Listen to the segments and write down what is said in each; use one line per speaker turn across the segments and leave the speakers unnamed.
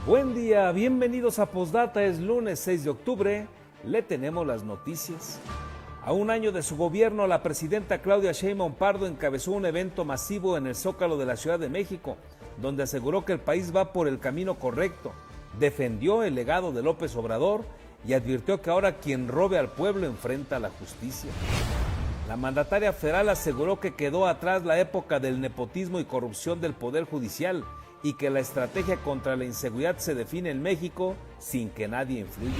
Buen día, bienvenidos a Postdata, es lunes 6 de octubre, le tenemos las noticias. A un año de su gobierno, la presidenta Claudia Sheinbaum Pardo encabezó un evento masivo en el Zócalo de la Ciudad de México, donde aseguró que el país va por el camino correcto, defendió el legado de López Obrador y advirtió que ahora quien robe al pueblo enfrenta a la justicia. La mandataria federal aseguró que quedó atrás la época del nepotismo y corrupción del Poder Judicial y que la estrategia contra la inseguridad se define en México sin que nadie influya.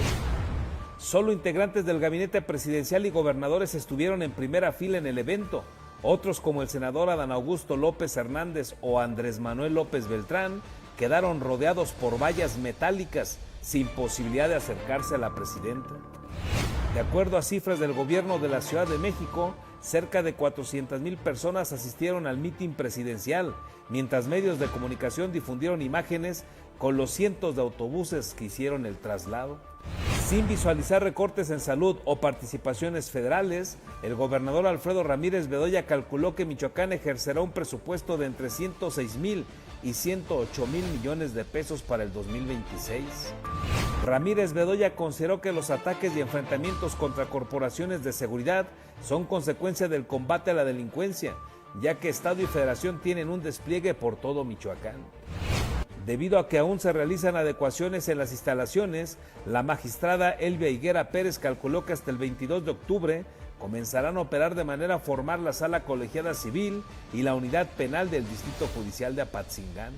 Solo integrantes del gabinete presidencial y gobernadores estuvieron en primera fila en el evento. Otros, como el senador Adán Augusto López Hernández o Andrés Manuel López Beltrán, quedaron rodeados por vallas metálicas sin posibilidad de acercarse a la presidenta. De acuerdo a cifras del gobierno de la Ciudad de México, cerca de 400,000 personas asistieron al mitin presidencial, mientras medios de comunicación difundieron imágenes con los cientos de autobuses que hicieron el traslado. Sin visualizar recortes en salud o participaciones federales, el gobernador Alfredo Ramírez Bedoya calculó que Michoacán ejercerá un presupuesto de entre 106,000 y 108,000 millones de pesos para el 2026. Ramírez Bedoya consideró que los ataques y enfrentamientos contra corporaciones de seguridad son consecuencia del combate a la delincuencia, ya que Estado y Federación tienen un despliegue por todo Michoacán. Debido a que aún se realizan adecuaciones en las instalaciones, la magistrada Elvia Higuera Pérez calculó que hasta el 22 de octubre comenzarán a operar de manera formal la Sala Colegiada Civil y la Unidad Penal del Distrito Judicial de Apatzingán.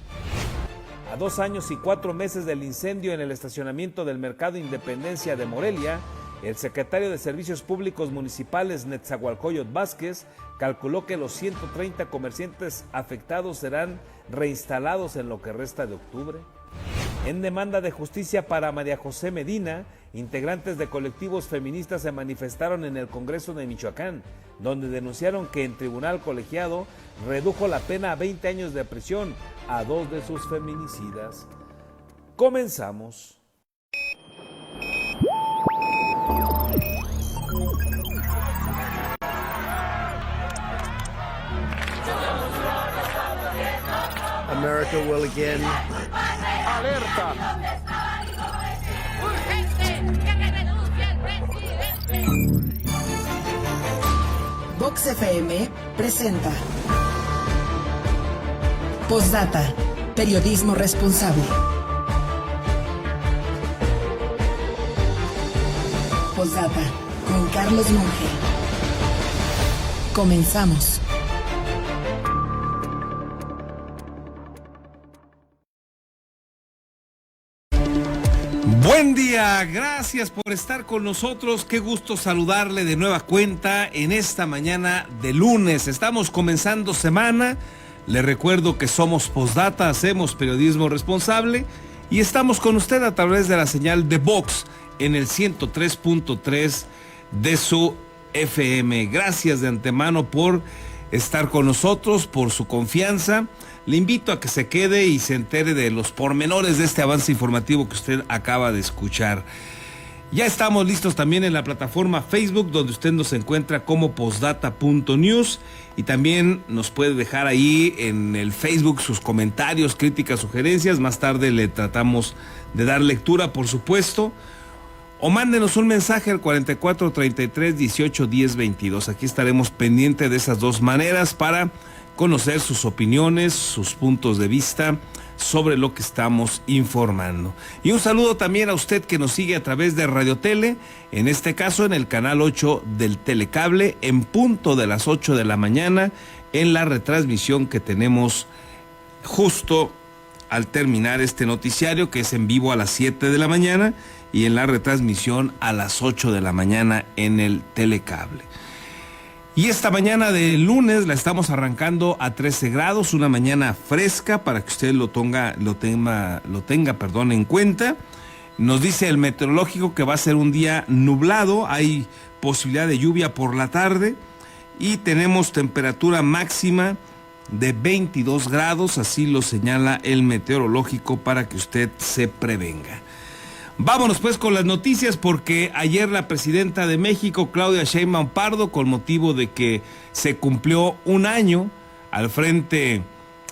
A 2 años y 4 meses del incendio en el estacionamiento del Mercado Independencia de Morelia, el secretario de Servicios Públicos Municipales, Netzahualcóyotl Vázquez, calculó que los 130 comerciantes afectados serán reinstalados en lo que resta de octubre. En demanda de justicia para María José Medina, integrantes de colectivos feministas se manifestaron en el Congreso de Michoacán, donde denunciaron que en tribunal colegiado redujo la pena a 20 años de prisión a 2 de sus feminicidas. Comenzamos.
America will again.
Alerta.
Urgente, que me renuncie el presidente.
Vox FM presenta Postdata, periodismo responsable. Postdata con Carlos Monge. Comenzamos.
Buen día, gracias por estar con nosotros, qué gusto saludarle de nueva cuenta en esta mañana de lunes. Estamos comenzando semana, le recuerdo que somos Postdata, hacemos periodismo responsable y estamos con usted a través de la señal de Vox en el 103.3 de su FM. Gracias de antemano por estar con nosotros, por su confianza. Le invito a que se quede y se entere de los pormenores de este avance informativo que usted acaba de escuchar. Ya estamos listos también en la plataforma Facebook, donde usted nos encuentra como postdata.news y también nos puede dejar ahí en el Facebook sus comentarios, críticas, sugerencias. Más tarde le tratamos de dar lectura, por supuesto. O mándenos un mensaje al 44 33 18 10 22. Aquí estaremos pendientes de esas dos maneras para conocer sus opiniones, sus puntos de vista sobre lo que estamos informando. Y un saludo también a usted que nos sigue a través de Radio Tele, en este caso en el canal 8 del Telecable, en punto de las 8 de la mañana, en la retransmisión que tenemos justo al terminar este noticiario, que es en vivo a las 7 de la mañana, y en la retransmisión a las 8 de la mañana en el Telecable. Y esta mañana de lunes la estamos arrancando a 13 grados, una mañana fresca para que usted lo tenga en cuenta. Nos dice el meteorológico que va a ser un día nublado, hay posibilidad de lluvia por la tarde y tenemos temperatura máxima de 22 grados, así lo señala el meteorológico para que usted se prevenga. Vámonos pues con las noticias, porque ayer la presidenta de México, Claudia Sheinbaum Pardo, con motivo de que se cumplió un año al frente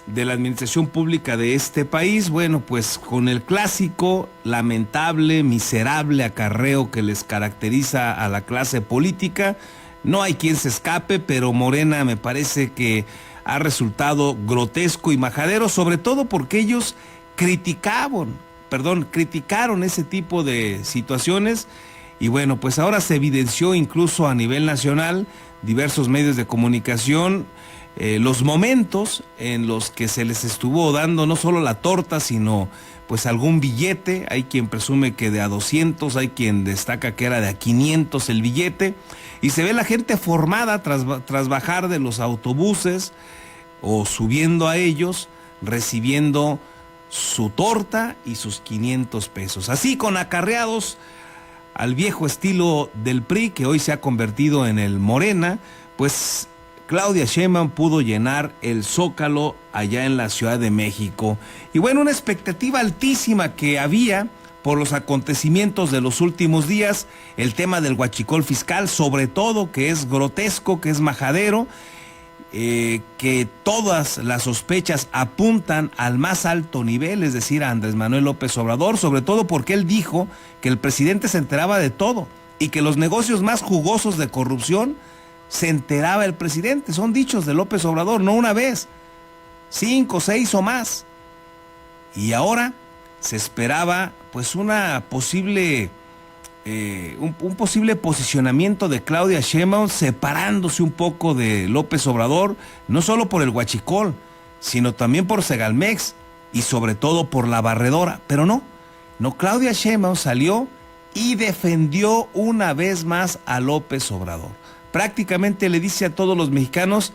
de la administración pública de este país, bueno, pues con el clásico, lamentable, miserable acarreo que les caracteriza a la clase política. No hay quien se escape, pero Morena me parece que ha resultado grotesco y majadero, sobre todo porque ellos criticaron ese tipo de situaciones. Y bueno, pues ahora se evidenció incluso a nivel nacional, diversos medios de comunicación, los momentos en los que se les estuvo dando no solo la torta, sino pues algún billete. Hay quien presume que de a 200, hay quien destaca que era de a 500 el billete, y se ve la gente formada tras bajar de los autobuses o subiendo a ellos, recibiendo su torta y sus 500 pesos. Así, con acarreados al viejo estilo del PRI, que hoy se ha convertido en el Morena, pues Claudia Sheinbaum pudo llenar el Zócalo allá en la Ciudad de México. Y bueno, una expectativa altísima que había por los acontecimientos de los últimos días, el tema del huachicol fiscal, sobre todo, que es grotesco, que es majadero, que todas las sospechas apuntan al más alto nivel, es decir, a Andrés Manuel López Obrador, sobre todo porque él dijo que el presidente se enteraba de todo y que los negocios más jugosos de corrupción se enteraba el presidente. Son dichos de López Obrador, no una vez, 5, 6 o más. Y ahora se esperaba pues una posible un posible posicionamiento de Claudia Sheinbaum, separándose un poco de López Obrador, no solo por el huachicol, sino también por Segalmex y sobre todo por la barredora. Pero no, Claudia Sheinbaum salió y defendió una vez más a López Obrador. Prácticamente le dice a todos los mexicanos: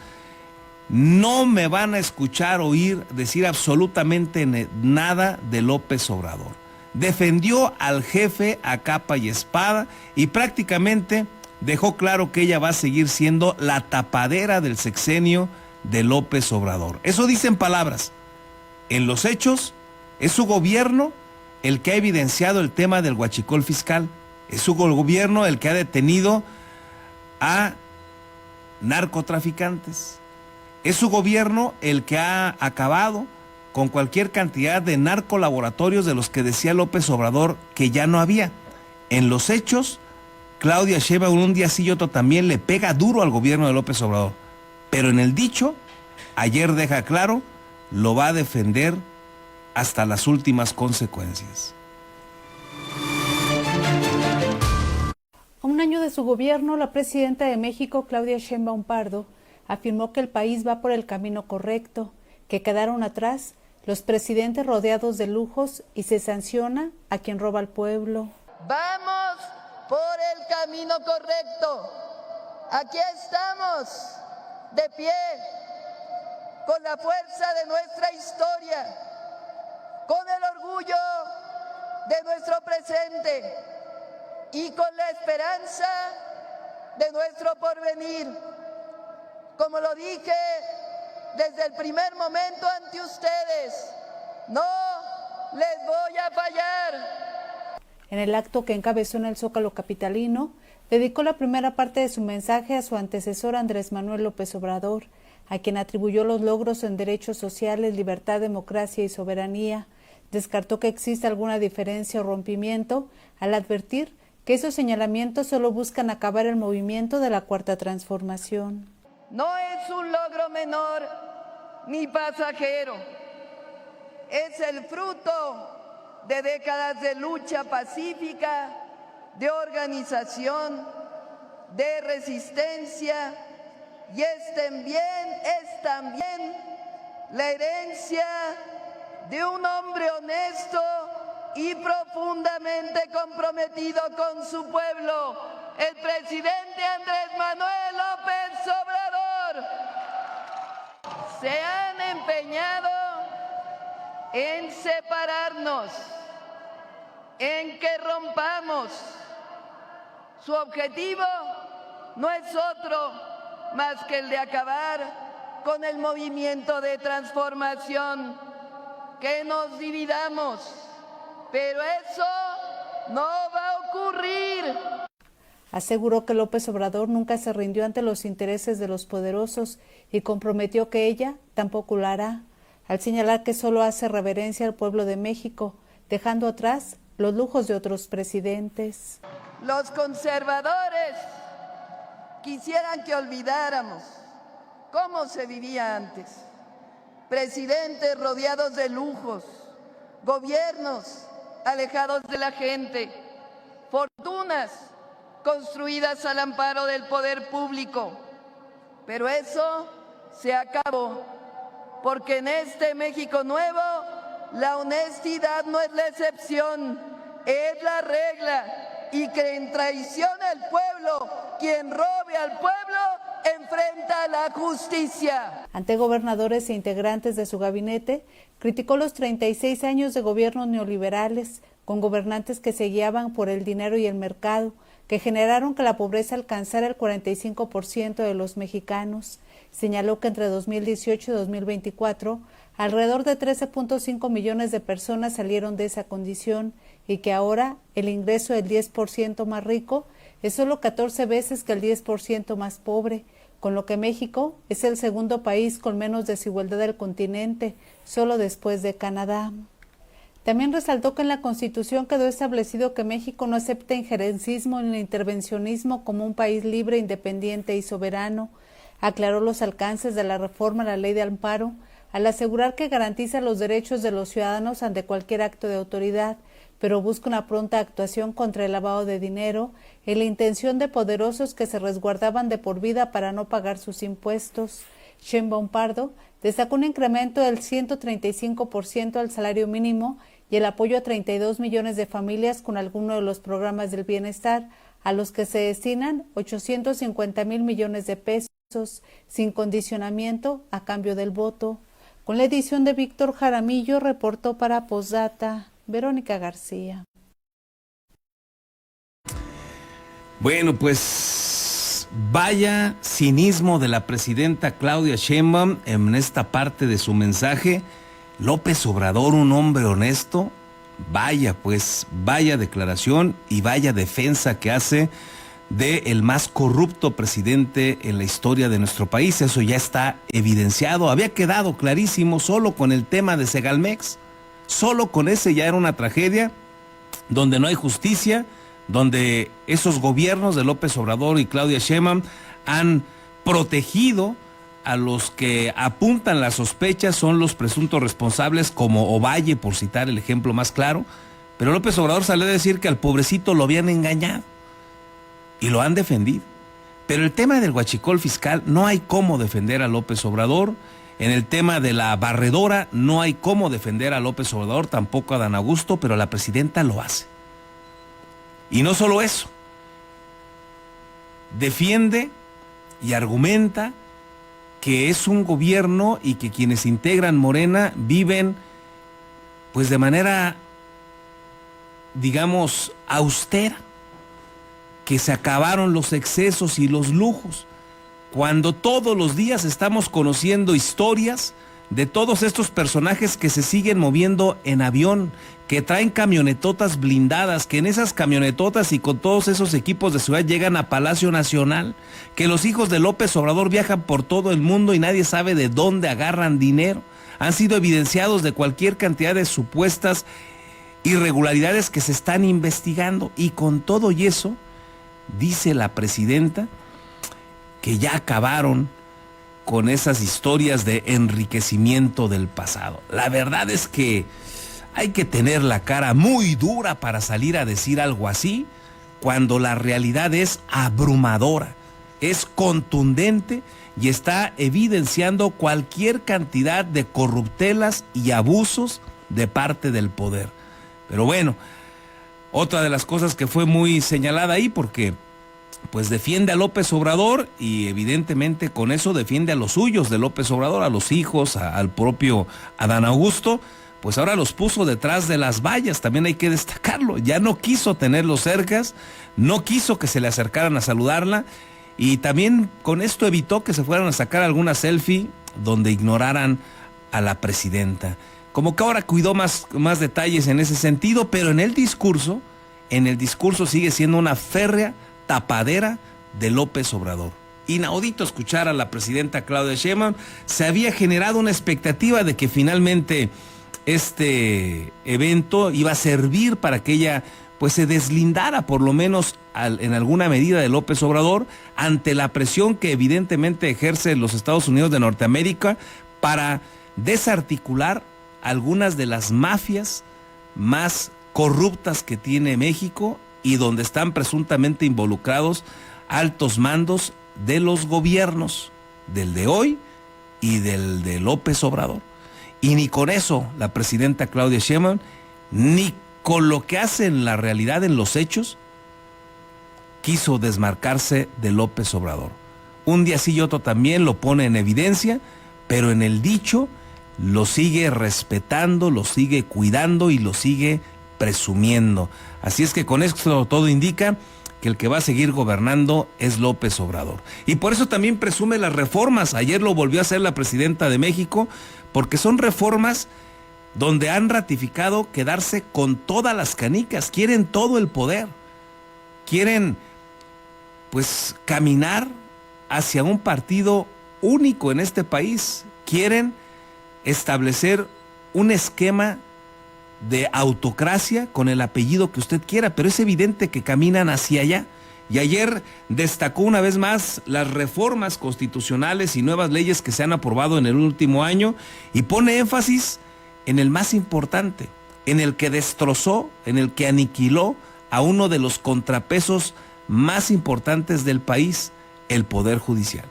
no me van a escuchar oír decir absolutamente nada de López Obrador. Defendió al jefe a capa y espada y prácticamente dejó claro que ella va a seguir siendo la tapadera del sexenio de López Obrador. Eso dicen palabras. En los hechos, es su gobierno el que ha evidenciado el tema del huachicol fiscal. Es su gobierno el que ha detenido a narcotraficantes. Es su gobierno el que ha acabado con cualquier cantidad de narcolaboratorios de los que decía López Obrador que ya no había. En los hechos, Claudia Sheinbaum un día sí y otro también le pega duro al gobierno de López Obrador. Pero en el dicho, ayer deja claro, lo va a defender hasta las últimas consecuencias.
A un año de su gobierno, la presidenta de México, Claudia Sheinbaum Pardo, afirmó que el país va por el camino correcto, que quedaron atrás los presidentes rodeados de lujos y se sanciona a quien roba al pueblo.
Vamos por el camino correcto. Aquí estamos, de pie, con la fuerza de nuestra historia, con el orgullo de nuestro presente y con la esperanza de nuestro porvenir. Como lo dije desde el primer momento ante ustedes, no les voy a fallar.
En el acto que encabezó en el Zócalo capitalino, dedicó la primera parte de su mensaje a su antecesor Andrés Manuel López Obrador, a quien atribuyó los logros en derechos sociales, libertad, democracia y soberanía. Descartó que exista alguna diferencia o rompimiento al advertir que esos señalamientos solo buscan acabar el movimiento de la Cuarta Transformación.
No es un logro menor ni pasajero. Es el fruto de décadas de lucha pacífica, de organización, de resistencia, y es también la herencia de un hombre honesto y profundamente comprometido con su pueblo, el presidente Andrés Manuel López Obrador. Se han empeñado en separarnos, en que rompamos. Su objetivo no es otro más que el de acabar con el movimiento de transformación, que nos dividamos, pero eso no va a ocurrir.
Aseguró que López Obrador nunca se rindió ante los intereses de los poderosos y comprometió que ella tampoco lo hará. al señalar que solo hace reverencia al pueblo de México, dejando atrás los lujos de otros presidentes.
Los conservadores quisieran que olvidáramos cómo se vivía antes. Presidentes rodeados de lujos, gobiernos alejados de la gente, fortunas construidas al amparo del poder público. Pero eso se acabó, porque en este México nuevo la honestidad no es la excepción, es la regla, y quien traicione al pueblo, quien robe al pueblo, enfrenta la justicia.
Ante gobernadores e integrantes de su gabinete, criticó los 36 años de gobiernos neoliberales, con gobernantes que se guiaban por el dinero y el mercado, que generaron que la pobreza alcanzara el 45% de los mexicanos. Señaló que entre 2018 y 2024, alrededor de 13.5 millones de personas salieron de esa condición y que ahora el ingreso del 10% más rico es solo 14 veces que el 10% más pobre, con lo que México es el segundo país con menos desigualdad del continente, solo después de Canadá. También resaltó que en la Constitución quedó establecido que México no acepta injerencismo ni intervencionismo como un país libre, independiente y soberano. Aclaró los alcances de la reforma a la Ley de Amparo, al asegurar que garantiza los derechos de los ciudadanos ante cualquier acto de autoridad, pero busca una pronta actuación contra el lavado de dinero y la intención de poderosos que se resguardaban de por vida para no pagar sus impuestos. Sheinbaum Pardo destacó un incremento del 135% al salario mínimo y el apoyo a 32 millones de familias con alguno de los programas del bienestar, a los que se destinan 850,000 millones de pesos, sin condicionamiento a cambio del voto. Con la edición de Víctor Jaramillo, reportó para Postdata Verónica García.
Bueno, pues vaya cinismo de la presidenta Claudia Sheinbaum en esta parte de su mensaje. López Obrador, un hombre honesto, vaya declaración y vaya defensa que hace del más corrupto presidente en la historia de nuestro país. Eso ya está evidenciado, había quedado clarísimo solo con el tema de Segalmex, solo con ese ya era una tragedia, donde no hay justicia, donde esos gobiernos de López Obrador y Claudia Sheinbaum han protegido a los que apuntan las sospechas, son los presuntos responsables como Ovalle, por citar el ejemplo más claro, pero López Obrador salió a decir que al pobrecito lo habían engañado y lo han defendido. Pero el tema del huachicol fiscal no hay cómo defender a López Obrador, en el tema de la barredora no hay cómo defender a López Obrador, tampoco a Dan Augusto, pero la presidenta lo hace. Y no solo eso, defiende y argumenta que es un gobierno y que quienes integran Morena viven pues de manera, digamos, austera, que se acabaron los excesos y los lujos, cuando todos los días estamos conociendo historias de todos estos personajes que se siguen moviendo en avión, que traen camionetotas blindadas, que en esas camionetotas y con todos esos equipos de seguridad llegan a Palacio Nacional, que los hijos de López Obrador viajan por todo el mundo y nadie sabe de dónde agarran dinero. Han sido evidenciados de cualquier cantidad de supuestas irregularidades que se están investigando, y con todo y eso, dice la presidenta que ya acabaron con esas historias de enriquecimiento del pasado. La verdad es que hay que tener la cara muy dura para salir a decir algo así, cuando la realidad es abrumadora, es contundente y está evidenciando cualquier cantidad de corruptelas y abusos de parte del poder. Pero bueno, otra de las cosas que fue muy señalada ahí, porque pues defiende a López Obrador y evidentemente con eso defiende a los suyos de López Obrador, a los hijos, al propio Adán Augusto, pues ahora los puso detrás de las vallas, también hay que destacarlo. Ya no quiso tenerlos cercas, no quiso que se le acercaran a saludarla, y también con esto evitó que se fueran a sacar alguna selfie donde ignoraran a la presidenta. Como que ahora cuidó más detalles en ese sentido, pero en el discurso sigue siendo una férrea tapadera de López Obrador. inaudito escuchar a la presidenta Claudia Sheinbaum. Se había generado una expectativa de que finalmente este evento iba a servir para que ella pues se deslindara por lo menos en alguna medida de López Obrador ante la presión que evidentemente ejerce los Estados Unidos de Norteamérica para desarticular algunas de las mafias más corruptas que tiene México y donde están presuntamente involucrados altos mandos de los gobiernos, del de hoy y del de López Obrador. Y ni con eso la presidenta Claudia Sheinbaum, ni con lo que hace en la realidad, en los hechos, quiso desmarcarse de López Obrador. Un día sí y otro también lo pone en evidencia, pero en el dicho lo sigue respetando, lo sigue cuidando y lo sigue presumiendo. Así es que con esto todo indica que el que va a seguir gobernando es López Obrador. Y por eso también presume las reformas. Ayer lo volvió a hacer la presidenta de México, porque son reformas donde han ratificado quedarse con todas las canicas, quieren todo el poder, quieren pues caminar hacia un partido único en este país, quieren establecer un esquema de autocracia con el apellido que usted quiera, pero es evidente que caminan hacia allá. Y ayer destacó una vez más las reformas constitucionales y nuevas leyes que se han aprobado en el último año y pone énfasis en el más importante, en el que destrozó, en el que aniquiló a uno de los contrapesos más importantes del país, el Poder Judicial.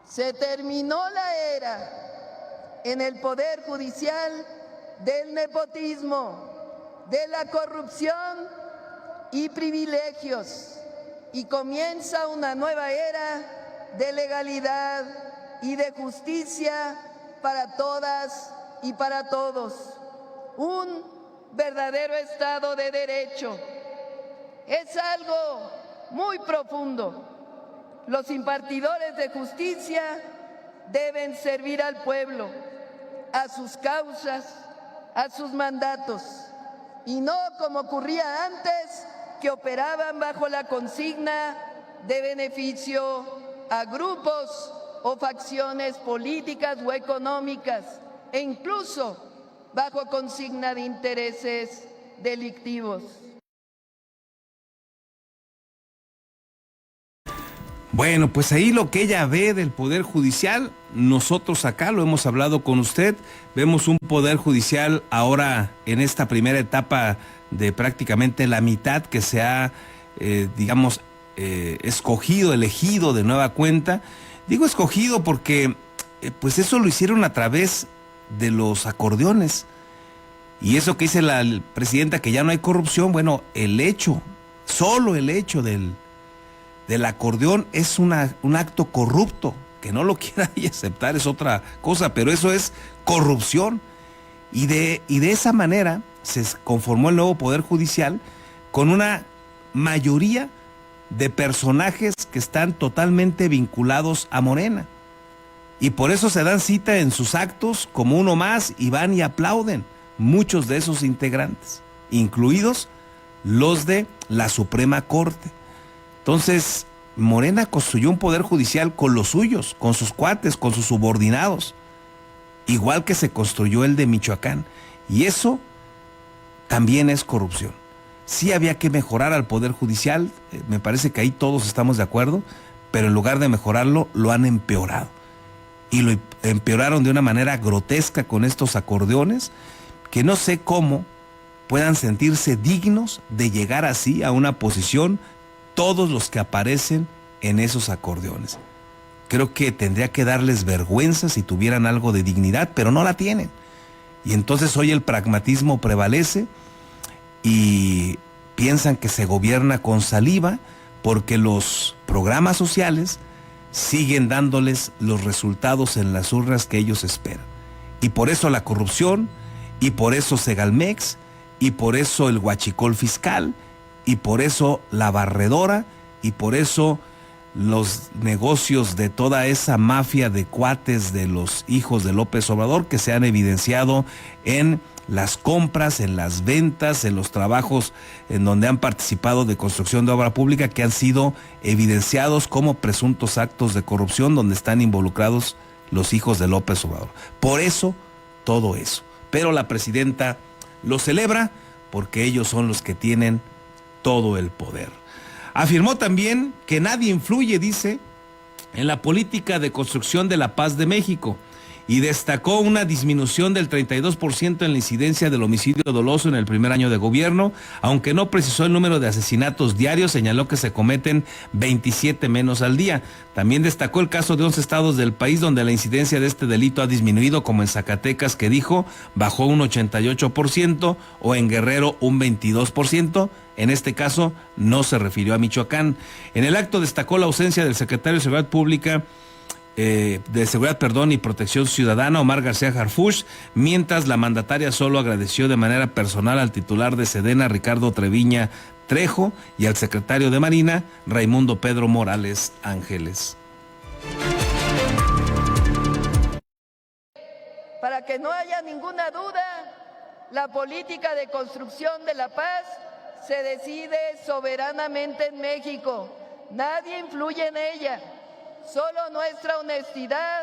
Se terminó la era en el Poder Judicial del nepotismo, de la corrupción y privilegios, y comienza una nueva era de legalidad y de justicia para todas y para todos. Un verdadero Estado de Derecho es algo muy profundo. Los impartidores de justicia deben servir al pueblo, a sus causas, a sus mandatos, y no como ocurría antes, que operaban bajo la consigna de beneficio a grupos o facciones políticas o económicas, e incluso bajo consigna de intereses delictivos.
Bueno, pues ahí lo que ella ve del Poder Judicial, nosotros acá lo hemos hablado con usted, vemos un Poder Judicial ahora en esta primera etapa de prácticamente la mitad que se ha, escogido, elegido de nueva cuenta. Digo escogido porque pues eso lo hicieron a través de los acordeones. Y eso que dice la presidenta, que ya no hay corrupción, bueno, solo el hecho del acordeón es un acto corrupto. Que no lo quiera y aceptar es otra cosa, pero eso es corrupción. Y de esa manera se conformó el nuevo Poder Judicial con una mayoría de personajes que están totalmente vinculados a Morena. Y por eso se dan cita en sus actos como uno más y van y aplauden muchos de esos integrantes, incluidos los de la Suprema Corte. Entonces, Morena construyó un Poder Judicial con los suyos, con sus cuates, con sus subordinados, igual que se construyó el de Michoacán. Y eso también es corrupción. Sí había que mejorar al Poder Judicial, me parece que ahí todos estamos de acuerdo, pero en lugar de mejorarlo, lo han empeorado. Y lo empeoraron de una manera grotesca con estos acordeones, que no sé cómo puedan sentirse dignos de llegar así a una posición todos los que aparecen en esos acordeones. Creo que tendría que darles vergüenza si tuvieran algo de dignidad, pero no la tienen. Y entonces hoy el pragmatismo prevalece y piensan que se gobierna con saliva porque los programas sociales siguen dándoles los resultados en las urnas que ellos esperan. Y por eso la corrupción, y por eso Segalmex, y por eso el huachicol fiscal, y por eso la barredora, y por eso los negocios de toda esa mafia de cuates de los hijos de López Obrador que se han evidenciado en las compras, en las ventas, en los trabajos en donde han participado de construcción de obra pública que han sido evidenciados como presuntos actos de corrupción donde están involucrados los hijos de López Obrador. Por eso, todo eso. Pero la presidenta lo celebra porque ellos son los que tienen todo el poder. Afirmó también que nadie influye, dice, en la política de construcción de la paz de México, y destacó una disminución del 32% en la incidencia del homicidio doloso en el primer año de gobierno, aunque no precisó el número de asesinatos diarios, señaló que se cometen 27 menos al día. También destacó el caso de 11 estados del país donde la incidencia de este delito ha disminuido, como en Zacatecas, que dijo bajó un 88%, o en Guerrero un 22%. En este caso no se refirió a Michoacán. En el acto destacó la ausencia del secretario de Seguridad Pública, y Protección Ciudadana, Omar García Harfuch, mientras la mandataria solo agradeció de manera personal al titular de Sedena, Ricardo Treviña Trejo, y al secretario de Marina, Raimundo Pedro Morales Ángeles.
Para que no haya ninguna duda, la política de construcción de la paz se decide soberanamente en México. Nadie influye en ella. Solo nuestra honestidad,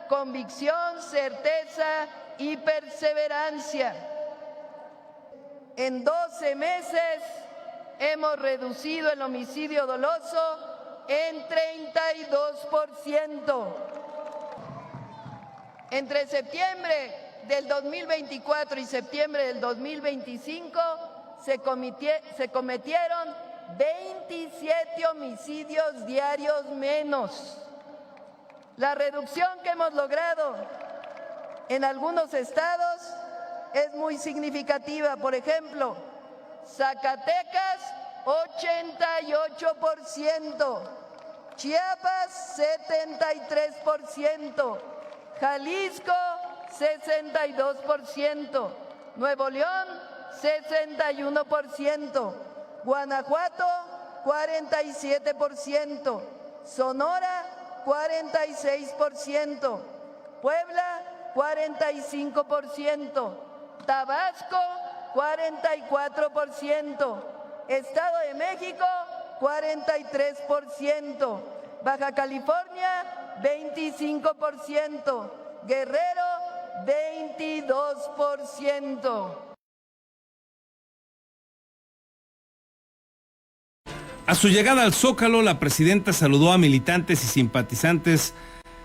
convicción, certeza y perseverancia. En 12 meses hemos reducido el homicidio doloso en 32%. Entre septiembre del 2024 y septiembre del 2025 se cometieron 27 homicidios diarios menos. La reducción que hemos logrado en algunos estados es muy significativa. Por ejemplo, Zacatecas, 88%, Chiapas, 73%, Jalisco, 62%, Nuevo León, 61%, Guanajuato, 47%, Sonora, 46%, Puebla, 45%, Tabasco, 44%, Estado de México, 43%, Baja California, 25%, Guerrero, 22%.
A su llegada al Zócalo, la presidenta saludó a militantes y simpatizantes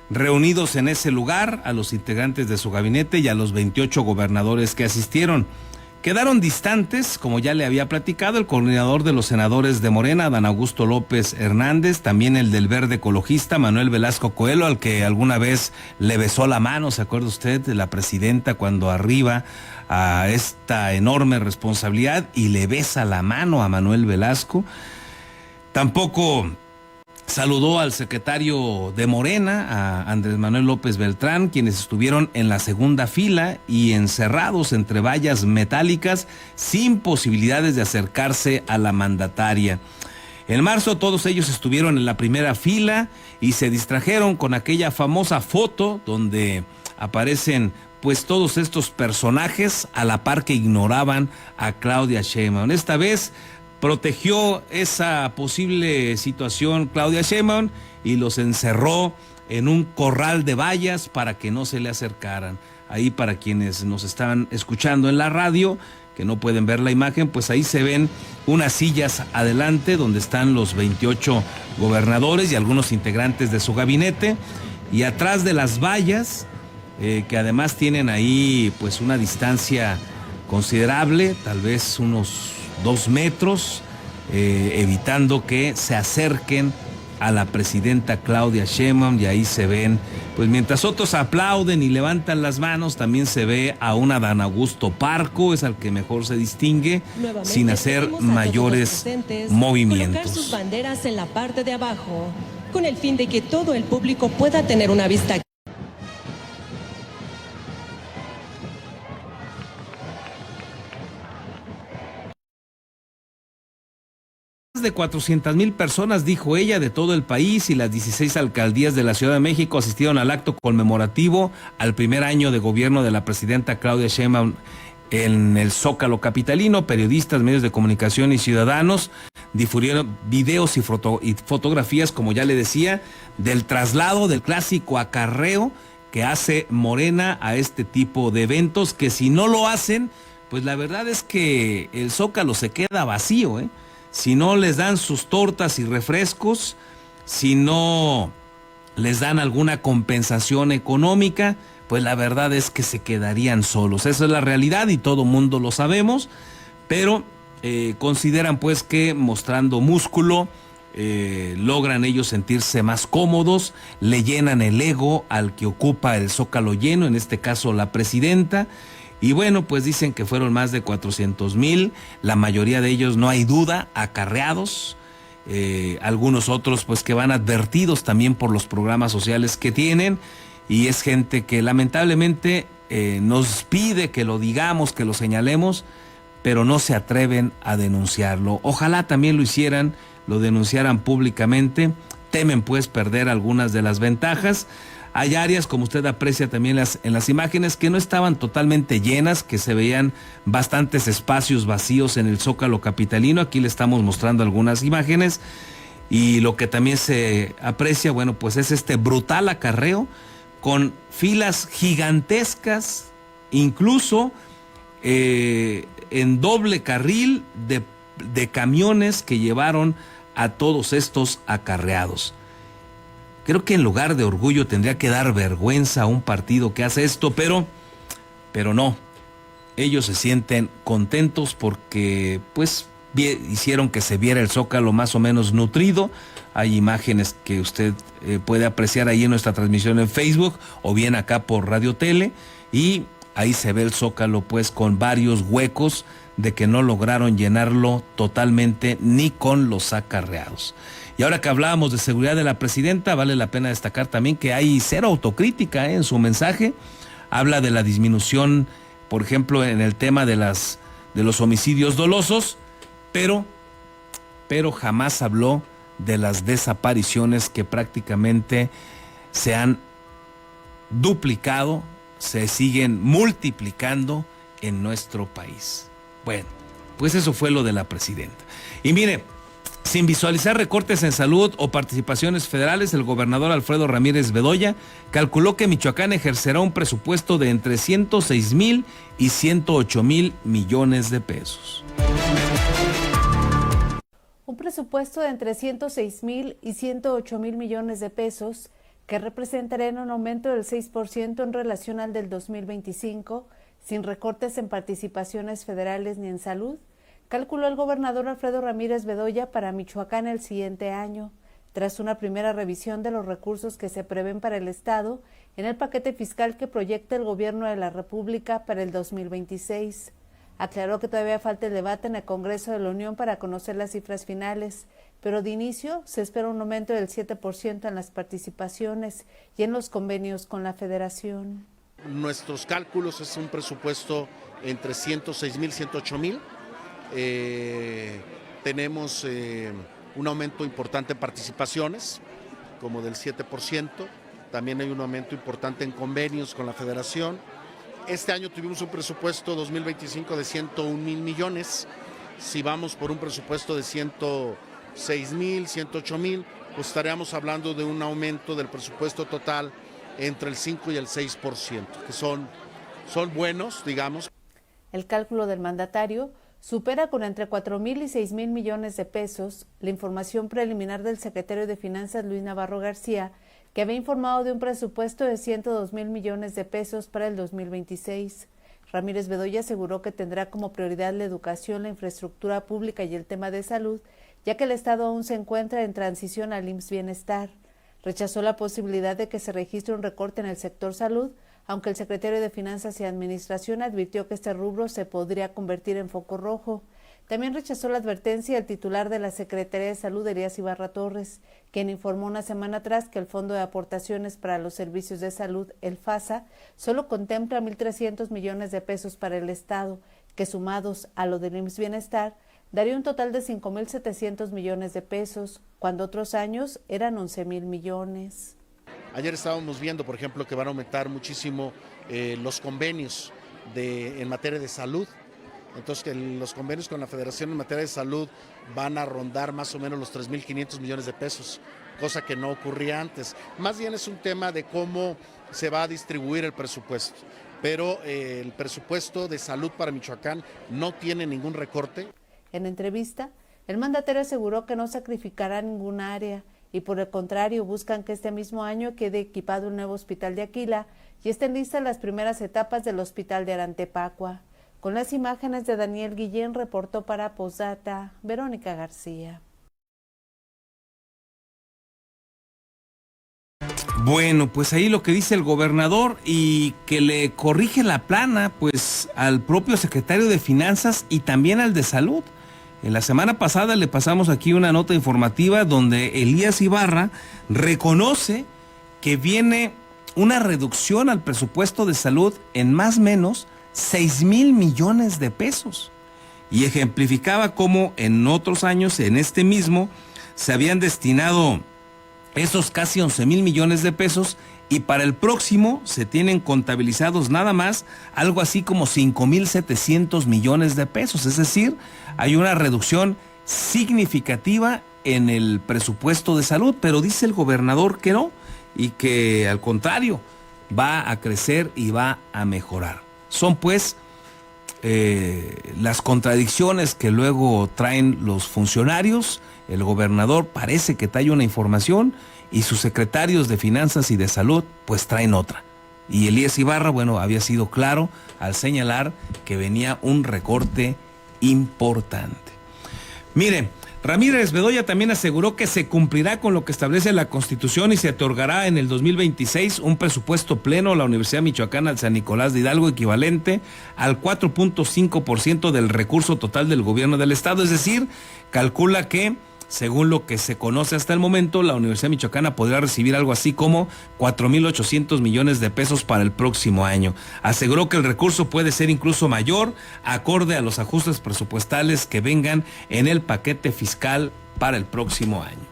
reunidos en ese lugar, a los integrantes de su gabinete y a los 28 gobernadores que asistieron. Quedaron distantes, como ya le había platicado, el coordinador de los senadores de Morena, Adán Augusto López Hernández, también el del Verde Ecologista, Manuel Velasco Coelho, al que alguna vez le besó la mano, ¿se acuerda usted? De la presidenta cuando arriba a esta enorme responsabilidad y le besa la mano a Manuel Velasco. Tampoco saludó al secretario de Morena, a Andrés Manuel López Beltrán, quienes estuvieron en la segunda fila y encerrados entre vallas metálicas sin posibilidades de acercarse a la mandataria. En marzo todos ellos estuvieron en la primera fila y se distrajeron con aquella famosa foto donde aparecen pues todos estos personajes a la par que ignoraban a Claudia Sheinbaum. Esta vez protegió esa posible situación Claudia Sheinbaum y los encerró en un corral de vallas para que no se le acercaran. Ahí, para quienes nos están escuchando en la radio, que no pueden ver la imagen, pues ahí se ven unas sillas adelante donde están los 28 gobernadores y algunos integrantes de su gabinete, y atrás de las vallas, que además tienen ahí pues una distancia considerable, tal vez unos 2 metros, evitando que se acerquen a la presidenta Claudia Sheinbaum, y ahí se ven, pues mientras otros aplauden y levantan las manos, también se ve a un Adán Augusto parco, es al que mejor se distingue, nuevamente, sin hacer mayores movimientos.
Colocar sus banderas en la parte de abajo, con el fin de que todo el público pueda tener una vista.
De 400,000 personas, dijo ella, de todo el país y las 16 alcaldías de la Ciudad de México asistieron al acto conmemorativo al primer año de gobierno de la presidenta Claudia Sheinbaum en el Zócalo capitalino. Periodistas, medios de comunicación y ciudadanos difundieron videos y fotografías, como ya le decía, del traslado del clásico acarreo que hace Morena a este tipo de eventos, que si no lo hacen, pues la verdad es que el Zócalo se queda vacío, ¿eh? Si no les dan sus tortas y refrescos, si no les dan alguna compensación económica, pues la verdad es que se quedarían solos. Esa es la realidad y todo mundo lo sabemos, pero consideran pues que mostrando músculo logran ellos sentirse más cómodos, le llenan el ego al que ocupa el Zócalo lleno, en este caso la presidenta. Y bueno, pues dicen que fueron más de 400,000, la mayoría de ellos, no hay duda, acarreados, algunos otros pues que van advertidos también por los programas sociales que tienen, y es gente que lamentablemente nos pide que lo digamos, que lo señalemos, pero no se atreven a denunciarlo. Ojalá también lo hicieran, lo denunciaran públicamente, temen pues perder algunas de las ventajas. Hay áreas, como usted aprecia también en las imágenes, que no estaban totalmente llenas, que se veían bastantes espacios vacíos en el Zócalo capitalino. Aquí le estamos mostrando algunas imágenes, y lo que también se aprecia, bueno, pues es este brutal acarreo con filas gigantescas, incluso en doble carril de camiones que llevaron a todos estos acarreados. Creo que en lugar de orgullo tendría que dar vergüenza a un partido que hace esto, pero no. Ellos se sienten contentos porque pues hicieron que se viera el Zócalo más o menos nutrido. Hay imágenes que usted puede apreciar ahí en nuestra transmisión en Facebook o bien acá por Radio Tele, y ahí se ve el Zócalo pues con varios huecos de que no lograron llenarlo totalmente ni con los acarreados. Y ahora que hablábamos de seguridad de la presidenta, vale la pena destacar también que hay cero autocrítica en su mensaje. Habla de la disminución, por ejemplo, en el tema de los homicidios dolosos, pero jamás habló de las desapariciones que prácticamente se han duplicado, se siguen multiplicando en nuestro país. Bueno, pues eso fue lo de la presidenta. Y mire, sin visualizar recortes en salud o participaciones federales, el gobernador Alfredo Ramírez Bedoya calculó que Michoacán ejercerá un presupuesto de entre 106,000 y 108,000 millones de pesos.
Un presupuesto de entre 106,000 y 108,000 millones de pesos, que representaría un aumento del 6% en relación al del 2025, sin recortes en participaciones federales ni en salud, calculó el gobernador Alfredo Ramírez Bedoya para Michoacán el siguiente año, tras una primera revisión de los recursos que se prevén para el Estado en el paquete fiscal que proyecta el Gobierno de la República para el 2026. Aclaró que todavía falta el debate en el Congreso de la Unión para conocer las cifras finales, pero de inicio se espera un aumento del 7% en las participaciones y en los convenios con la Federación.
Nuestros cálculos es un presupuesto entre 106,000 y 108,000. Tenemos un aumento importante en participaciones, como del 7%. También hay un aumento importante en convenios con la Federación. Este año tuvimos un presupuesto 2025 de 101,000 millones. Si vamos por un presupuesto de 106,000, 108,000, pues estaríamos hablando de un aumento del presupuesto total entre el 5 y el 6%, que son buenos, digamos.
El cálculo del mandatario supera con entre 4,000 y 6,000 millones de pesos la información preliminar del secretario de Finanzas, Luis Navarro García, que había informado de un presupuesto de 102,000 millones de pesos para el 2026. Ramírez Bedoya aseguró que tendrá como prioridad la educación, la infraestructura pública y el tema de salud, ya que el Estado aún se encuentra en transición al IMSS Bienestar. Rechazó la posibilidad de que se registre un recorte en el sector salud, aunque el secretario de Finanzas y Administración advirtió que este rubro se podría convertir en foco rojo. También rechazó la advertencia del titular de la Secretaría de Salud, Elías Ibarra Torres, quien informó una semana atrás que el Fondo de Aportaciones para los Servicios de Salud, el FASA, solo contempla 1,300 millones de pesos para el Estado, que sumados a lo del IMSS Bienestar, daría un total de 5,700 millones de pesos, cuando otros años eran 11,000 millones.
Ayer estábamos viendo, por ejemplo, que van a aumentar muchísimo los convenios en materia de salud. Entonces, que los convenios con la Federación en materia de salud van a rondar más o menos los 3.500 millones de pesos, cosa que no ocurría antes. Más bien es un tema de cómo se va a distribuir el presupuesto, pero el presupuesto de salud para Michoacán no tiene ningún recorte.
En entrevista, el mandatario aseguró que no sacrificará ninguna área y por el contrario buscan que este mismo año quede equipado un nuevo hospital de Aquila y estén listas las primeras etapas del hospital de Arantepacua. Con las imágenes de Daniel Guillén, reportó para Posdata, Verónica García.
Bueno, pues ahí lo que dice el gobernador y que le corrige la plana pues al propio secretario de Finanzas y también al de Salud. En la semana pasada le pasamos aquí una nota informativa donde Elías Ibarra reconoce que viene una reducción al presupuesto de salud en más o menos 6,000 millones de pesos. Y ejemplificaba cómo en otros años, en este mismo, se habían destinado esos casi 11,000 millones de pesos y para el próximo se tienen contabilizados nada más algo así como 5,700 millones de pesos. Es decir, hay una reducción significativa en el presupuesto de salud, pero dice el gobernador que no y que al contrario va a crecer y va a mejorar. Son pues las contradicciones que luego traen los funcionarios. El gobernador parece que trae una información y sus secretarios de Finanzas y de Salud pues traen otra. Y Elías Ibarra, bueno, había sido claro al señalar que venía un recorte importante. Mire, Ramírez Bedoya también aseguró que se cumplirá con lo que establece la Constitución y se otorgará en el 2026 un presupuesto pleno a la Universidad Michoacana de San Nicolás de Hidalgo equivalente al 4.5% del recurso total del gobierno del estado. Es decir, calcula que, según lo que se conoce hasta el momento, la Universidad Michoacana podrá recibir algo así como 4,800 millones de pesos para el próximo año. Aseguró que el recurso puede ser incluso mayor, acorde a los ajustes presupuestales que vengan en el paquete fiscal para el próximo año.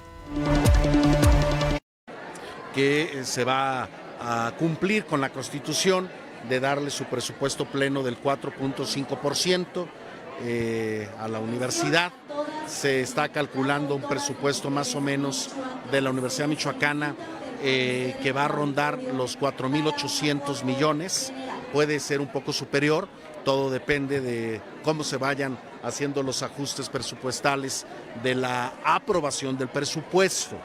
Que se va a cumplir con la Constitución de darle su presupuesto pleno del 4.5%. A la universidad. Se está calculando un presupuesto más o menos de la Universidad Michoacana que va a rondar los 4,800 millones, puede ser un poco superior, todo depende de cómo se vayan haciendo los ajustes presupuestales de la aprobación del presupuesto.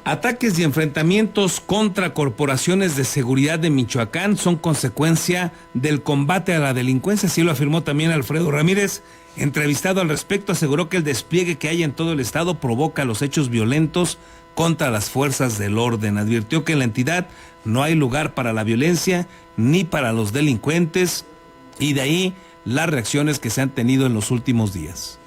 Ataques y enfrentamientos contra corporaciones de seguridad de Michoacán son consecuencia del combate a la delincuencia, así lo afirmó también Alfredo Ramírez. Entrevistado al respecto, aseguró que el despliegue que hay en todo el estado provoca los hechos violentos contra las fuerzas del orden. Advirtió que en la entidad no hay lugar para la violencia ni para los delincuentes y de ahí las reacciones que se han tenido en los últimos días.